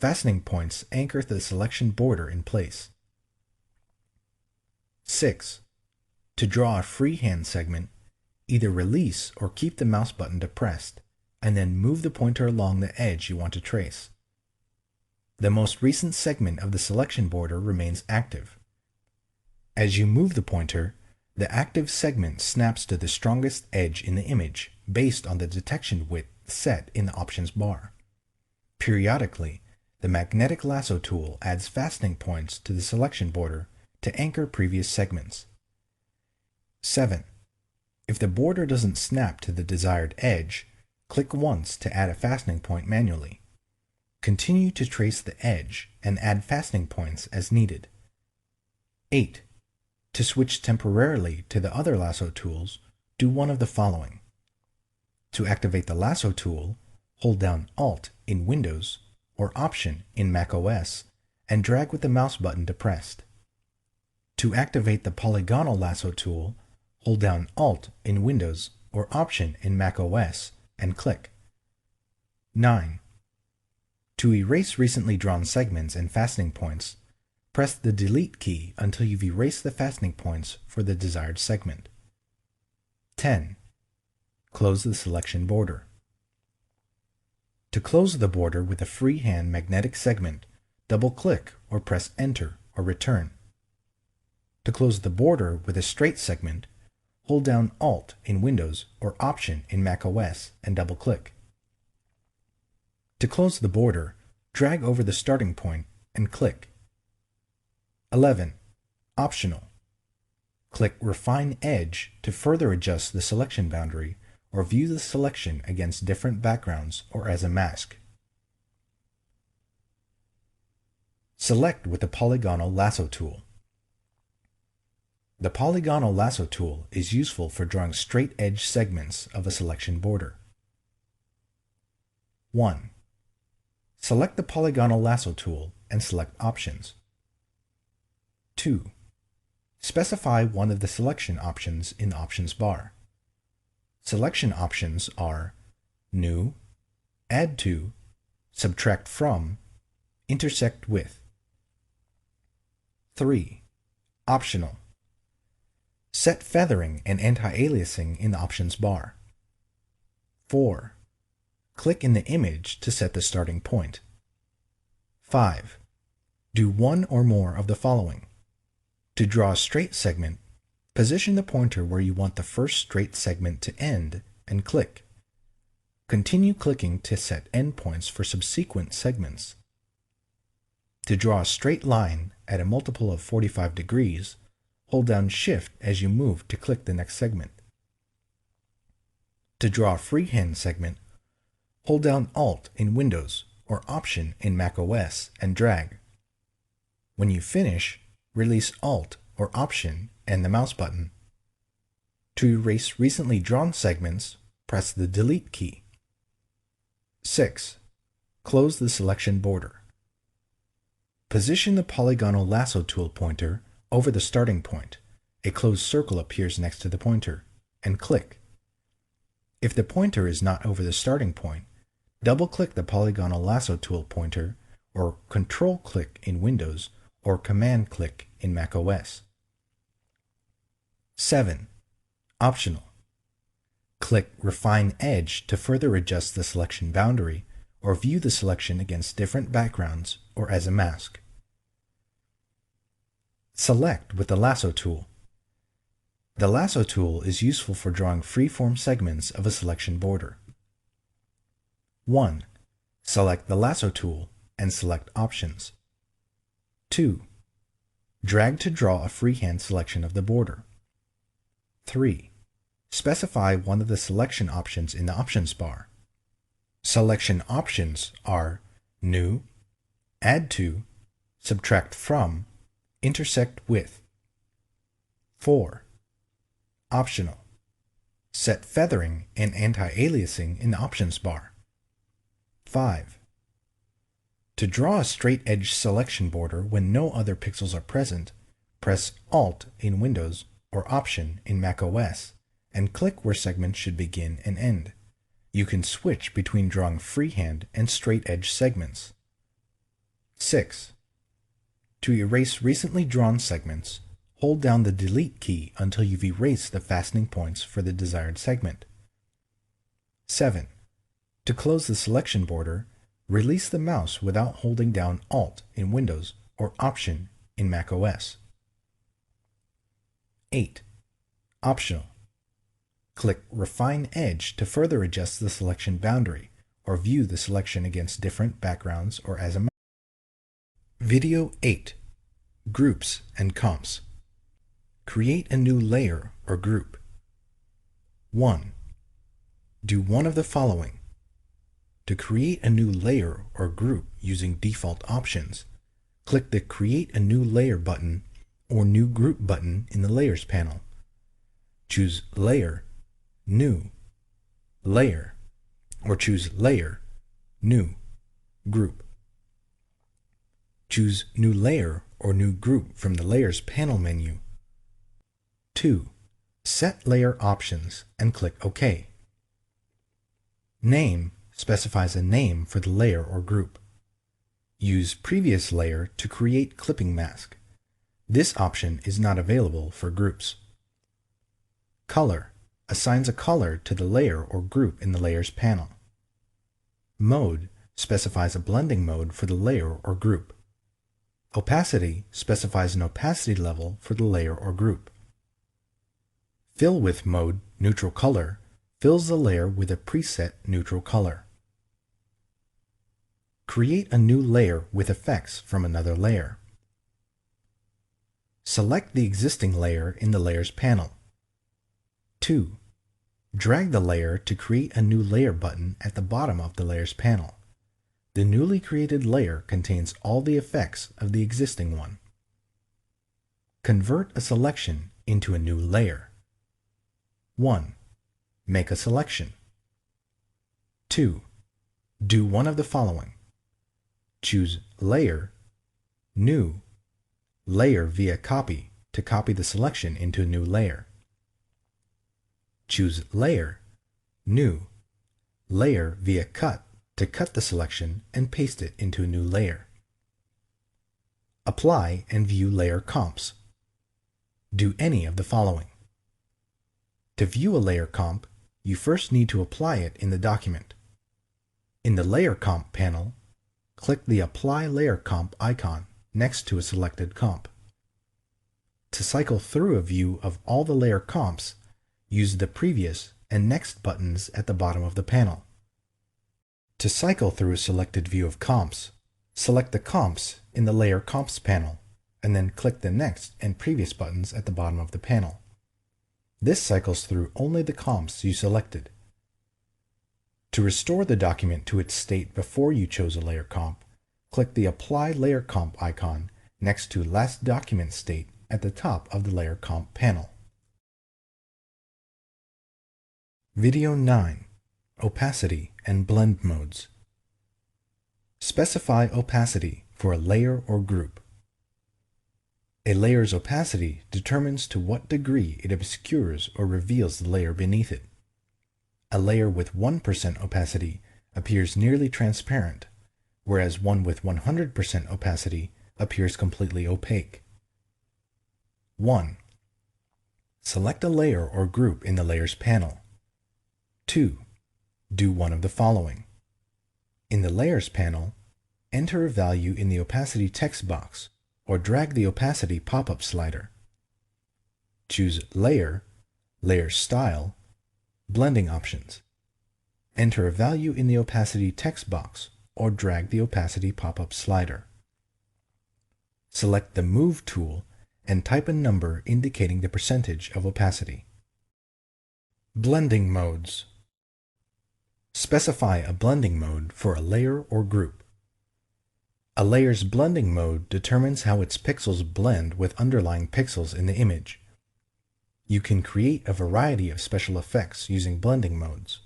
Fastening points anchor the selection border in place. 6. To draw a freehand segment, either release or keep the mouse button depressed, and then move the pointer along the edge you want to trace. The most recent segment of the selection border remains active. As you move the pointer, the active segment snaps to the strongest edge in the image based on the detection width set in the options bar. Periodically, the magnetic lasso tool adds fastening points to the selection border to anchor previous segments. 7. If the border doesn't snap to the desired edge, click once to add a fastening point manually. Continue to trace the edge and add fastening points as needed. 8. To switch temporarily to the other lasso tools, do one of the following. To activate the lasso tool, hold down Alt in Windows or Option in macOS and drag with the mouse button depressed. To activate the polygonal lasso tool, hold down Alt in Windows or Option in macOS and click. 9. To erase recently drawn segments and fastening points, press the Delete key until you've erased the fastening points for the desired segment. 10. Close the selection border. To close the border with a freehand magnetic segment, double-click or press Enter or Return. To close the border with a straight segment, hold down Alt in Windows or Option in macOS and double-click. To close the border, drag over the starting point and click. 11. Optional. Click Refine Edge to further adjust the selection boundary or view the selection against different backgrounds or as a mask. Select with the polygonal lasso tool. The polygonal lasso tool is useful for drawing straight edge segments of a selection border. 1. Select the polygonal lasso tool and select Options. 2. Specify one of the selection options in the options bar. Selection options are New, Add to, Subtract from, Intersect with. 3. Optional. Set feathering and anti-aliasing in the options bar. 4. Click in the image to set the starting point. 5. Do one or more of the following. To draw a straight segment, position the pointer where you want the first straight segment to end and click. Continue clicking to set endpoints for subsequent segments. To draw a straight line at a multiple of 45 degrees, hold down Shift as you move to click the next segment. To draw a freehand segment, hold down Alt in Windows or Option in macOS and drag. When you finish, release Alt or Option and the mouse button. To erase recently drawn segments, press the Delete key. 6. Close the selection border. Position the polygonal lasso tool pointer over the starting point. A closed circle appears next to the pointer, and click. If the pointer is not over the starting point, double-click the polygonal lasso tool pointer or Control-click in Windows or Command-click in macOS. 7. Optional. Click Refine Edge to further adjust the selection boundary or view the selection against different backgrounds or as a mask. Select with the Lasso tool. The Lasso tool is useful for drawing free-form segments of a selection border. 1. Select the Lasso tool and select Options. 2. Drag to draw a freehand selection of the border. 3. Specify one of the selection options in the options bar. Selection options are New, Add to, Subtract from, Intersect with. 4. Optional. Set feathering and anti-aliasing in the options bar. 5. To draw a straight edge selection border when no other pixels are present, press Alt in Windows or Option in macOS and click where segments should begin and end. You can switch between drawing freehand and straight edge segments. 6. To erase recently drawn segments, hold down the Delete key until you've erased the fastening points for the desired segment. 7. To close the selection border, release the mouse without holding down Alt in Windows or Option in macOS. 8. Optional. Click Refine Edge to further adjust the selection boundary or view the selection against different backgrounds or as a mask. Video 8. Groups and Comps. Create a new layer or group. 1. Do one of the following. To create a new layer or group using default options, click the Create a New Layer button or New Group button in the Layers panel. Choose Layer, New, Layer, or choose Layer, New, Group. Choose New Layer or New Group from the Layers panel menu. 2. Set Layer Options and click OK. Name specifies a name for the layer or group. Use Previous Layer to create clipping mask. This option is not available for groups. Color assigns a color to the layer or group in the Layers panel. Mode specifies a blending mode for the layer or group. Opacity specifies an opacity level for the layer or group. Fill with mode, neutral color, fills the layer with a preset neutral color. Create a new layer with effects from another layer. Select the existing layer in the Layers panel. 2. Drag the layer to create a new layer button at the bottom of the Layers panel. The newly created layer contains all the effects of the existing one. Convert a selection into a new layer. 1. Make a selection. 2. Do one of the following. Choose Layer, New, Layer via Copy to copy the selection into a new layer. Choose Layer, New, Layer via Cut to cut the selection and paste it into a new layer. Apply and view layer comps. Do any of the following. To view a layer comp, you first need to apply it in the document. In the Layer Comp panel, click the Apply Layer Comp icon next to a selected comp. To cycle through a view of all the layer comps, use the Previous and Next buttons at the bottom of the panel. To cycle through a selected view of comps, select the comps in the Layer Comps panel, and then click the Next and Previous buttons at the bottom of the panel. This cycles through only the comps you selected. To restore the document to its state before you chose a layer comp, click the Apply Layer Comp icon next to Last Document State at the top of the Layer Comp panel. Video 9. Opacity and Blend Modes. Specify opacity for a layer or group. A layer's opacity determines to what degree it obscures or reveals the layer beneath it. A layer with 1% opacity appears nearly transparent, whereas one with 100% opacity appears completely opaque. 1. Select a layer or group in the Layers panel. 2. Do one of the following. In the Layers panel, enter a value in the opacity text box or drag the opacity pop-up slider. Choose Layer, Layer Style, Blending options. Enter a value in the opacity text box or drag the opacity pop-up slider. Select the Move tool and type a number indicating the percentage of opacity. Blending modes. Specify a blending mode for a layer or group. A layer's blending mode determines how its pixels blend with underlying pixels in the image. You can create a variety of special effects using blending modes.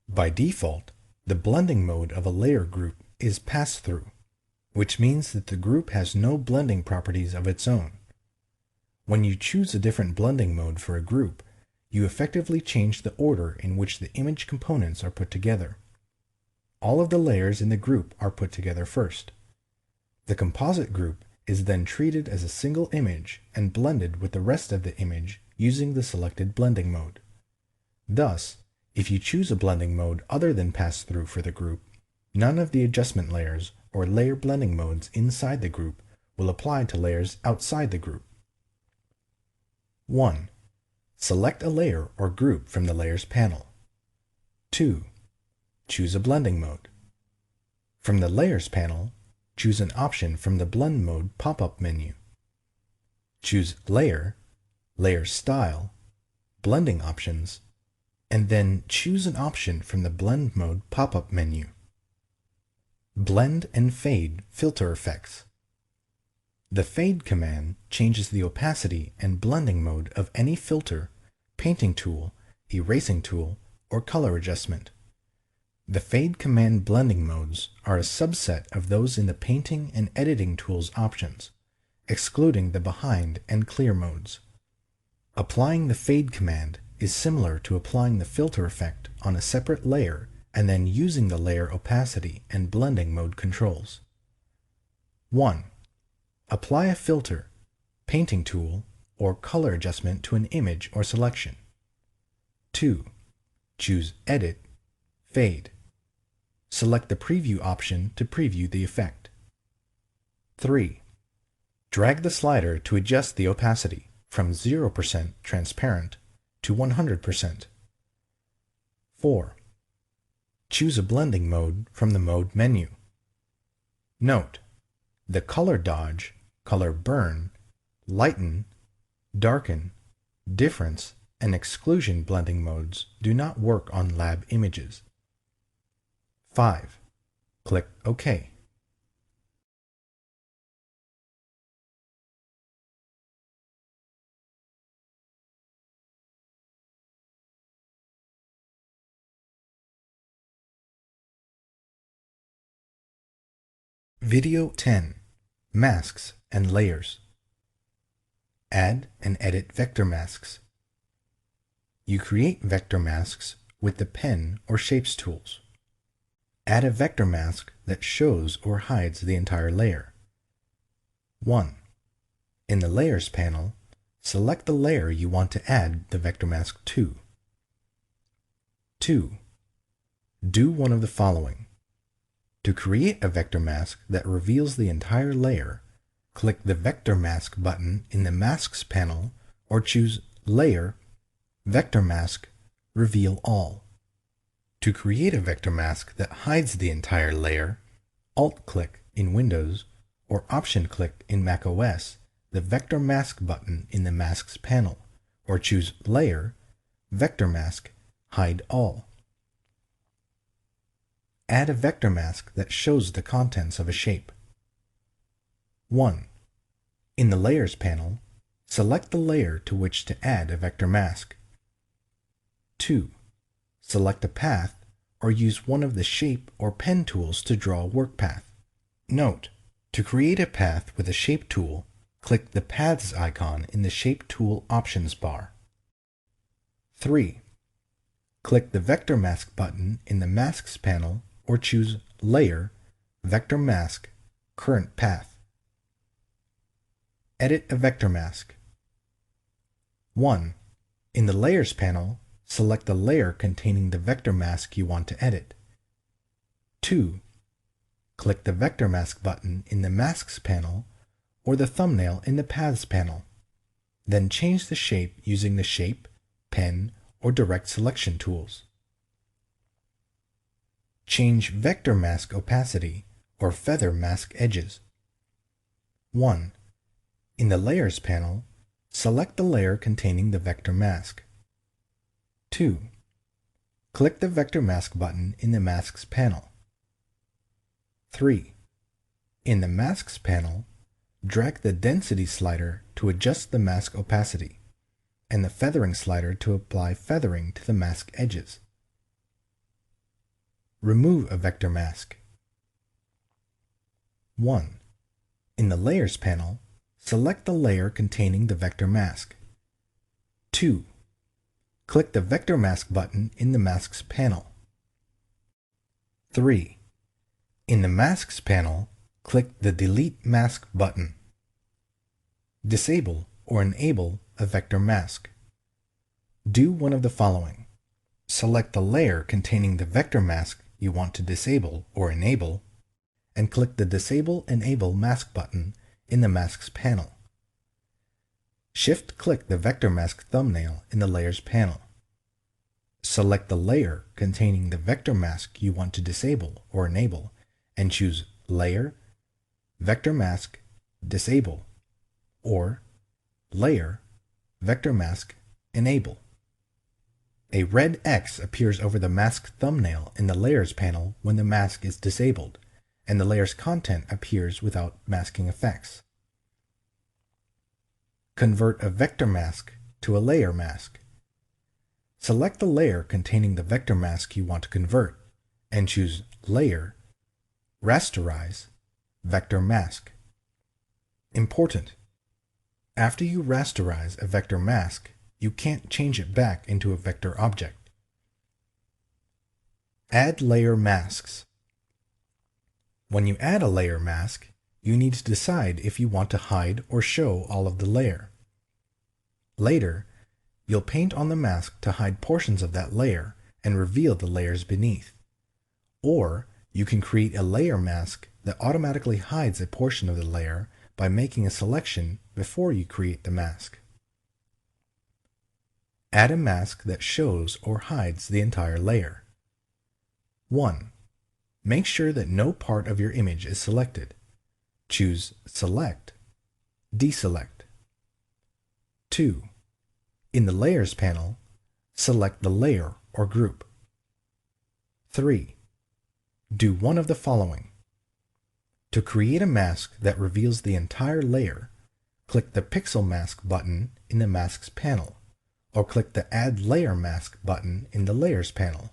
By default, the blending mode of a layer group is pass-through, which means that the group has no blending properties of its own. When you choose a different blending mode for a group, you effectively change the order in which the image components are put together. All of the layers in the group are put together first. The composite group is then treated as a single image and blended with the rest of the image using the selected blending mode. Thus, if you choose a blending mode other than pass-through for the group, none of the adjustment layers or layer blending modes inside the group will apply to layers outside the group. 1. Select a layer or group from the Layers panel. 2. Choose a blending mode. From the Layers panel, choose an option from the Blend Mode pop-up menu. Choose Layer, Layer Style, Blending options, and then choose an option from the Blend Mode pop-up menu. Blend and Fade filter effects. The Fade command changes the opacity and blending mode of any filter, painting tool, erasing tool, or color adjustment. The Fade command blending modes are a subset of those in the painting and editing tools options, excluding the behind and clear modes. Applying the Fade command is similar to applying the filter effect on a separate layer and then using the layer opacity and blending mode controls. 1. Apply a filter, painting tool, or color adjustment to an image or selection. 2. Choose Edit, Fade. Select the Preview option to preview the effect. 3. Drag the slider to adjust the opacity from 0% transparent to 100%. 4. Choose a blending mode from the Mode menu. Note: the Color Dodge, Color Burn, Lighten, Darken, Difference, and Exclusion blending modes do not work on lab images. 5. Click OK. Video 10. Masks and Layers. Add and edit vector masks. You create vector masks with the Pen or Shapes tools. Add a vector mask that shows or hides the entire layer. 1. In the Layers panel, select the layer you want to add the vector mask to. 2. Do one of the following. To create a vector mask that reveals the entire layer, click the Vector Mask button in the Masks panel or choose Layer, Vector Mask, Reveal All. To create a vector mask that hides the entire layer, Alt-click in Windows or Option-click in macOS the Vector Mask button in the Masks panel or choose Layer, Vector Mask, Hide All. Add a vector mask that shows the contents of a shape. 1. In the Layers panel, select the layer to which to add a vector mask. 2. Select a path or use one of the Shape or Pen tools to draw a work path. Note: to create a path with a Shape tool, click the Paths icon in the Shape tool options bar. 3. Click the Vector Mask button in the Masks panel or choose Layer, Vector Mask, Current Path. Edit a vector mask. 1. In the Layers panel, select the layer containing the vector mask you want to edit. 2. Click the Vector Mask button in the Masks panel or the thumbnail in the Paths panel. Then change the shape using the Shape, Pen, or Direct Selection tools. Change Vector Mask opacity or feather mask edges. 1. In the Layers panel, select the layer containing the vector mask. 2. Click the Vector Mask button in the Masks panel. 3. In the Masks panel, drag the Density slider to adjust the mask opacity, and the Feathering slider to apply feathering to the mask edges. Remove a vector mask. 1. In the Layers panel, select the layer containing the vector mask. 2. Click the Vector Mask button in the Masks panel. 3. In the Masks panel, click the Delete Mask button. Disable or enable a vector mask. Do one of the following. Select the layer containing the vector mask you want to disable or enable, and click the Disable Enable Mask button in the Masks panel. Shift-click the vector mask thumbnail in the Layers panel. Select the layer containing the vector mask you want to disable or enable, and choose Layer, Vector Mask, Disable, or Layer, Vector Mask, Enable. A red X appears over the mask thumbnail in the Layers panel when the mask is disabled, and the layer's content appears without masking effects. Convert a vector mask to a layer mask. Select the layer containing the vector mask you want to convert, and choose Layer, Rasterize, Vector Mask. Important: after you rasterize a vector mask, you can't change it back into a vector object. Add layer masks. When you add a layer mask, you need to decide if you want to hide or show all of the layer. Later, you'll paint on the mask to hide portions of that layer and reveal the layers beneath. Or you can create a layer mask that automatically hides a portion of the layer by making a selection before you create the mask. Add a mask that shows or hides the entire layer. 1. Make sure that no part of your image is selected. Choose Select, Deselect. 2. In the Layers panel, select the layer or group. 3. Do one of the following. To create a mask that reveals the entire layer, click the Pixel Mask button in the Masks panel, or click the Add Layer Mask button in the Layers panel,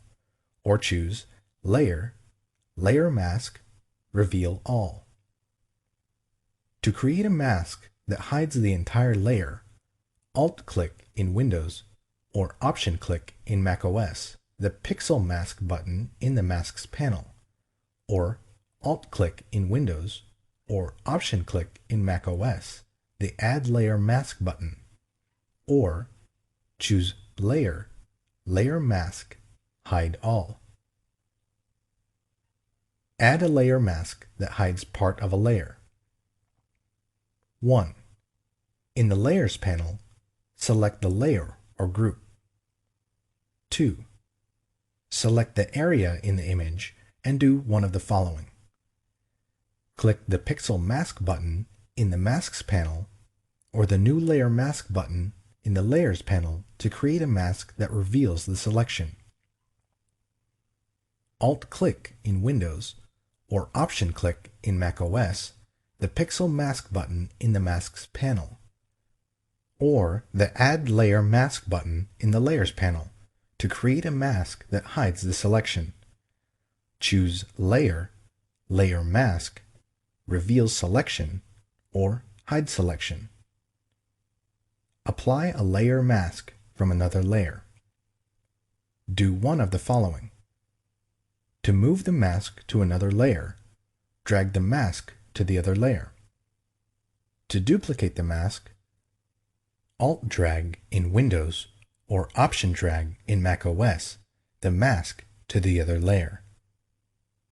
or choose Layer, Layer Mask, Reveal All. To create a mask that hides the entire layer, Alt-click in Windows or Option-click in macOS the Pixel Mask button in the Masks panel, or Alt-click in Windows or Option-click in macOS the Add Layer Mask button, or choose Layer, Layer Mask, Hide All. Add a layer mask that hides part of a layer. 1. In the Layers panel, select the layer or group. 2. Select the area in the image and do one of the following. Click the Pixel Mask button in the Masks panel or the New Layer Mask button in the Layers panel to create a mask that reveals the selection. Alt-click in Windows or Option-click in macOS the Pixel Mask button in the Masks panel, or the Add Layer Mask button in the Layers panel to create a mask that hides the selection. Choose Layer, Layer Mask, Reveal Selection, or Hide Selection. Apply a layer mask from another layer. Do one of the following. To move the mask to another layer, drag the mask to the other layer. To duplicate the mask, Alt drag in Windows or Option drag in Mac OS the mask to the other layer.